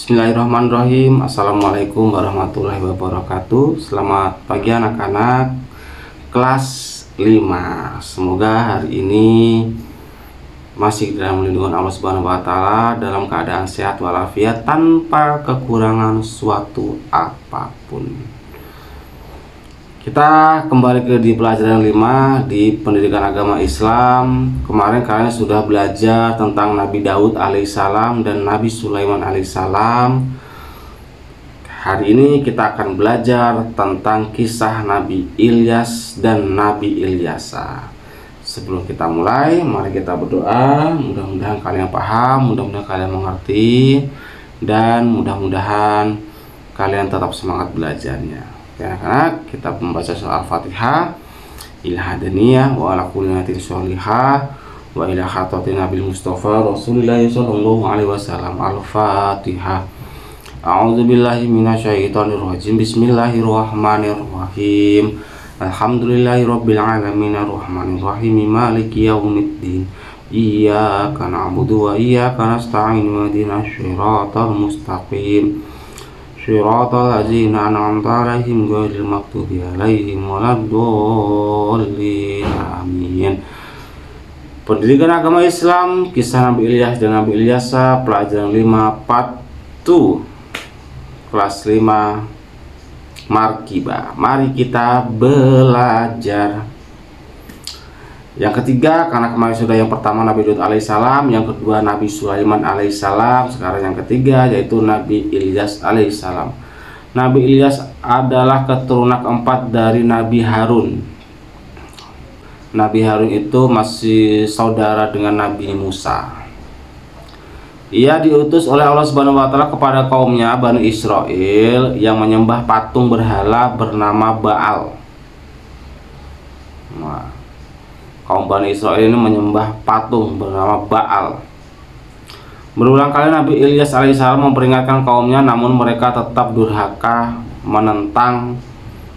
Bismillahirrahmanirrahim. Assalamualaikum warahmatullahi wabarakatuh. Selamat pagi anak-anak kelas 5. Semoga hari ini masih dalam lindungan Allah Subhanahu wa taala, dalam keadaan sehat walafiat tanpa kekurangan suatu apapun. Kita kembali di pelajaran 5 di pendidikan agama Islam. Kemarin kalian sudah belajar tentang Nabi Daud alaihissalam dan Nabi Sulaiman alaihissalam. Hari ini kita akan belajar tentang kisah Nabi Ilyas dan Nabi Ilyasa. Sebelum kita mulai, mari kita berdoa. Mudah-mudahan kalian paham, mudah-mudahan kalian mengerti, dan mudah-mudahan kalian tetap semangat belajarnya. Anak-anak, kita membaca surah Al-Fatihah. Ila hadaniyah wa ala kulli niyatin sholihah wa ila khatati Nabi Mustafa Rasulullah sallallahu alaihi wasallam. Al-Fatihah. A'udzu billahi minasyaitonir rajim. Bismillahirrahmanirrahim. Alhamdulillahirabbil alamin arrahmanir rahim maliki yaumiddin. Iyyaka na'budu wa iyyaka nasta'in ihdinas siratal mustaqim. Shiratal ladzina an'amta 'alaihim ghairil maghdubi 'alaihim waladdallin. Amin. Pendidikan agama Islam, kisah Nabi Ilyas dan Nabi Ilyasa, pelajaran 5 part 2, kelas 5 Markibah. Mari kita belajar. Yang ketiga, karena kemarin sudah yang pertama Nabi Daud alaihissalam, yang kedua Nabi Sulaiman alaihissalam, sekarang yang ketiga yaitu Nabi Ilyas alaihissalam. Nabi Ilyas adalah keturunan keempat dari Nabi Harun. Nabi Harun itu masih saudara dengan Nabi Musa. Ia diutus oleh Allah Subhanahu wa taala kepada kaumnya Bani Israel yang menyembah patung berhala bernama Baal. Kaum Bani Israel ini menyembah patung bernama Baal. Berulang kali Nabi Ilyas alaihissalam memperingatkan kaumnya, namun mereka tetap durhaka, menentang,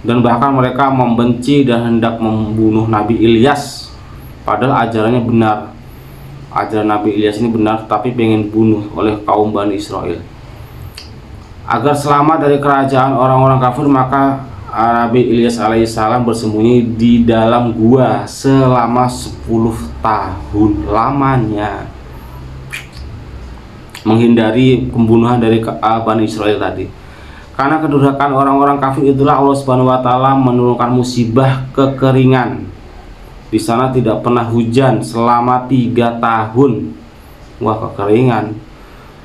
dan bahkan mereka membenci dan hendak membunuh Nabi Ilyas. Padahal ajarannya benar. Ajaran Nabi Ilyas ini benar, tapi pengen bunuh oleh kaum Bani Israel. Agar selamat dari kerajaan orang-orang kafir, maka Nabi Ilyas alaihissalam bersembunyi di dalam gua selama 10 tahun lamanya, menghindari pembunuhan dari Bani Israel tadi. Karena kedurhakaan orang-orang kafir itulah Allah Subhanahu wa taala menurunkan musibah kekeringan. Di sana tidak pernah hujan selama 3 tahun. Wah, kekeringan.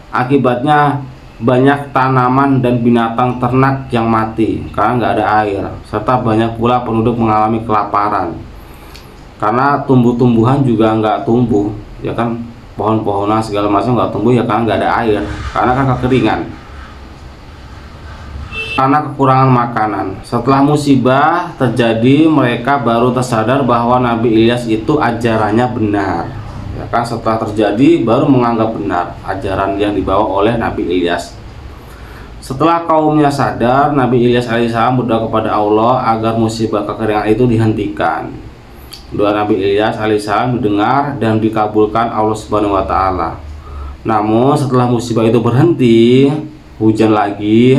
Akibatnya banyak tanaman dan binatang ternak yang mati karena nggak ada air, serta banyak pula penduduk mengalami kelaparan karena tumbuh-tumbuhan juga nggak tumbuh, ya kan, pohon-pohonan segala macam nggak tumbuh ya karena nggak ada air, karena kan kekeringan, karena kekurangan makanan. Setelah musibah terjadi, mereka baru tersadar bahwa Nabi Ilyas itu ajarannya benar. Ya kan, setelah terjadi baru menganggap benar ajaran yang dibawa oleh Nabi Ilyas. Setelah kaumnya sadar, Nabi Ilyas alaihissalam berdoa kepada Allah agar musibah kekeringan itu dihentikan. Doa Nabi Ilyas alaihissalam didengar dan dikabulkan Allah Subhanahu wa taala. Namun setelah musibah itu berhenti, hujan lagi,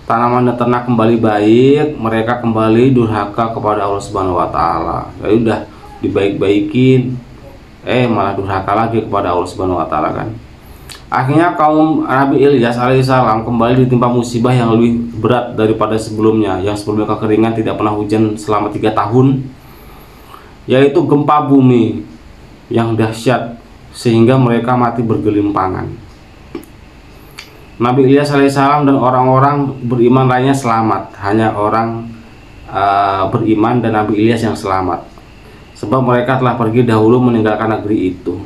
tanaman dan ternak kembali baik, mereka kembali durhaka kepada Allah Subhanahu wa taala. Ya udah dibaik-baikin, malah durhaka lagi kepada Allah Subhanahu wa taala kan. Akhirnya kaum Nabi Ilyas alaihissalam kembali ditimpa musibah yang lebih berat daripada sebelumnya. Yang sebelumnya kekeringan, tidak pernah hujan selama 3 tahun, yaitu gempa bumi yang dahsyat sehingga mereka mati bergelimpangan. Nabi Ilyas alaihissalam dan orang-orang beriman lainnya selamat. Hanya orang beriman dan Nabi Ilyas yang selamat, sebab mereka telah pergi dahulu meninggalkan negeri itu.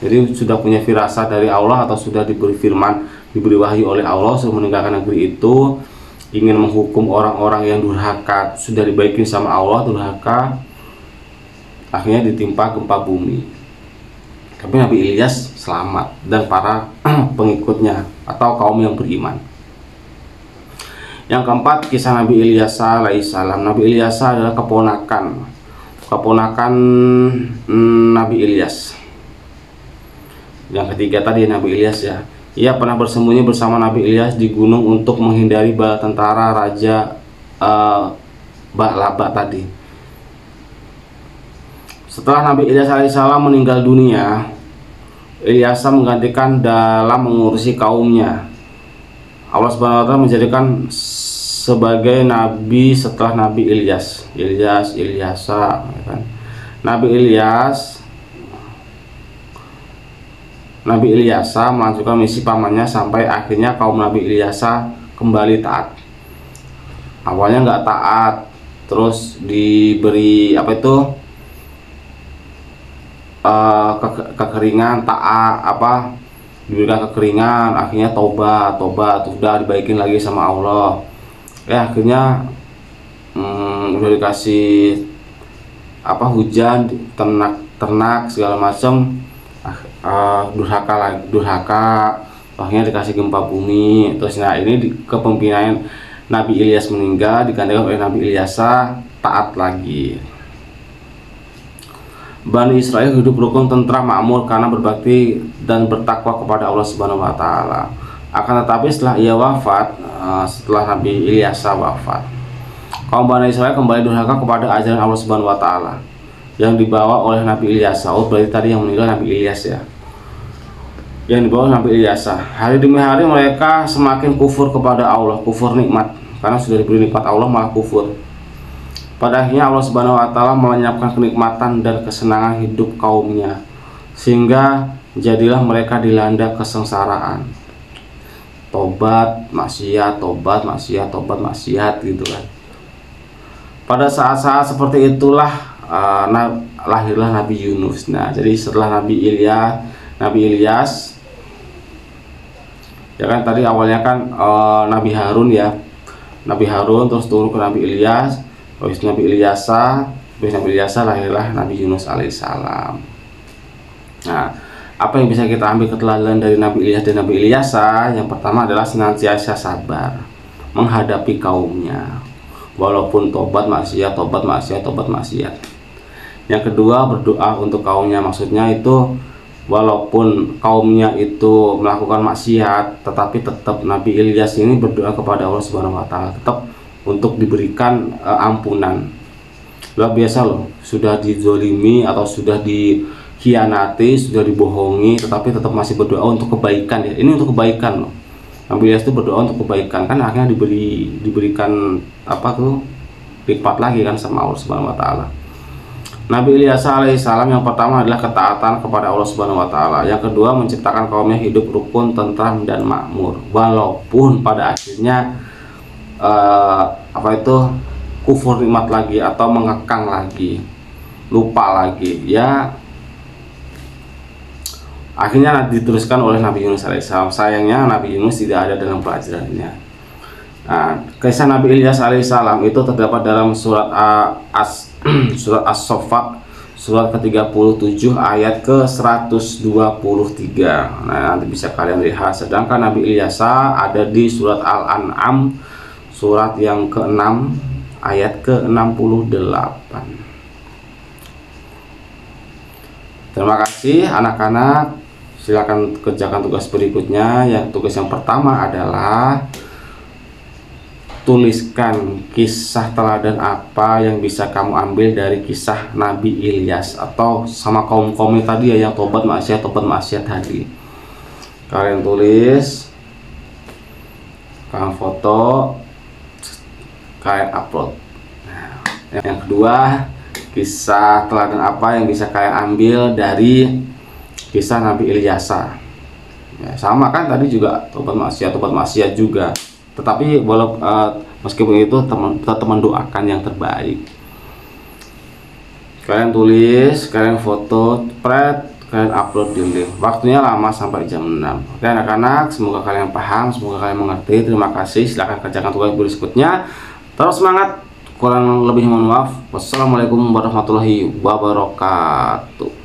Jadi sudah punya firasat dari Allah atau sudah diberi firman, diberi wahyu oleh Allah sudah meninggalkan negeri itu, ingin menghukum orang-orang yang durhaka, sudah dibaikin sama Allah durhaka, akhirnya ditimpa gempa bumi. Tapi Nabi Ilyas selamat dan para pengikutnya atau kaum yang beriman. Yang keempat, kisah Nabi Ilyas alaihissalam. Nabi Ilyas adalah keponakan Nabi Ilyas. Yang ketiga tadi Nabi Ilyas ya. ia pernah bersembunyi bersama Nabi Ilyas di gunung untuk menghindari bala tentara Raja Ba'laba tadi. Setelah Nabi Ilyas alaihissalam meninggal dunia, Ilyasa menggantikan dalam mengurusi kaumnya. Allah Subhanahu wa Ta'ala menjadikan sebagai nabi setelah Nabi Ilyas. Ilyasa, kan? Nabi Ilyasa melanjutkan misi pamannya sampai akhirnya kaum Nabi Ilyasa kembali taat. Awalnya nggak taat, terus diberi kekeringan, diberikan kekeringan, akhirnya tobat sudah dibaikin lagi sama Allah. Akhirnya udah dikasih hujan, ternak segala macam, durhaka, akhirnya dikasih gempa bumi. Terus ini kepemimpinan Nabi Ilyas meninggal, digantikan oleh Nabi Ilyasa, taat lagi. Bani Israel hidup rukun, tentram, makmur karena berbakti dan bertakwa kepada Allah Subhanahu wa Ta'ala. Akan tetapi setelah ia wafat, setelah Nabi Ilyasa wafat, kaum Bani Israel kembali durhaka kepada ajaran Allah Subhanahu wa Ta'ala yang dibawa oleh Nabi Ilyasa. Berarti tadi yang meninggal Nabi Ilyas ya, yang dibawa Nabi Ilyasa. Hari demi hari mereka semakin kufur kepada Allah, kufur nikmat, karena sudah diberi nikmat Allah malah kufur. Pada akhirnya Allah Subhanahu wa Ta'ala melenyapkan kenikmatan dan kesenangan hidup kaumnya, sehingga jadilah mereka dilanda kesengsaraan. Tobat, maksiat gitu kan. Pada saat-saat seperti itulah lahirlah Nabi Yunus. Nah, jadi setelah Nabi Ilyas ya kan, tadi awalnya kan Nabi Harun ya, terus turun ke Nabi Ilyas, habis Nabi Ilyasa lahirlah Nabi Yunus alaihissalam. Nah, apa yang bisa kita ambil keteladanan dari Nabi Ilyas dan Nabi Ilyasa? Yang pertama adalah senantiasa sabar menghadapi kaumnya, walaupun tobat maksiat. Yang kedua, berdoa untuk kaumnya. Maksudnya itu walaupun kaumnya itu melakukan maksiat, tetapi tetap Nabi Ilyas ini berdoa kepada Allah Subhanahu wa Ta'ala, tetap untuk diberikan ampunan. Luar biasa loh, sudah dizolimi atau sudah dikhianati, sudah dibohongi, tetapi tetap masih berdoa untuk kebaikan ya. Ini untuk kebaikan loh. Nabi Ilyas itu berdoa untuk kebaikan, kan akhirnya diberikan nikmat lagi kan sama Allah Subhanahu wa Ta'ala. Nabi Ilyas alaihissalam yang pertama adalah ketaatan kepada Allah Subhanahu wa Ta'ala. Yang kedua, menciptakan kaumnya hidup rukun, tentram dan makmur, walaupun pada akhirnya kufur nikmat lagi atau mengekang lagi, lupa lagi ya. Akhirnya diteruskan oleh Nabi Yunus alaihissalam. Sayangnya Nabi Yunus tidak ada dalam pelajarannya. Nah, kisah Nabi Ilyas alaihissalam itu terdapat dalam surat As-Saffat, surat ke-37 ayat ke-123. Nah, nanti bisa kalian lihat. Sedangkan Nabi Ilyasa ada di surat Al-An'am, surat yang ke-6 ayat ke-68. Terima kasih anak-anak. Silakan kerjakan tugas berikutnya. Tugas yang pertama adalah tuliskan kisah teladan apa yang bisa kamu ambil dari kisah Nabi Ilyas atau sama kaum tadi ya, yang tobat maksiat tadi. Kalian tulis, kalian foto, kalian upload. Nah, yang kedua, kisah teladan apa yang bisa kalian ambil dari kisah Nabi Ilyasa ya, sama kan tadi juga tobat maksiat juga, tetapi meskipun itu tetap mendoakan yang terbaik. Kalian tulis, kalian foto, kalian upload di link. Waktunya lama sampai jam 6. Oke anak-anak, semoga kalian paham, semoga kalian mengerti. Terima kasih, silahkan kerjakan tugas berikutnya. Terus semangat, kurang lebih mohon maaf. Wassalamualaikum warahmatullahi wabarakatuh.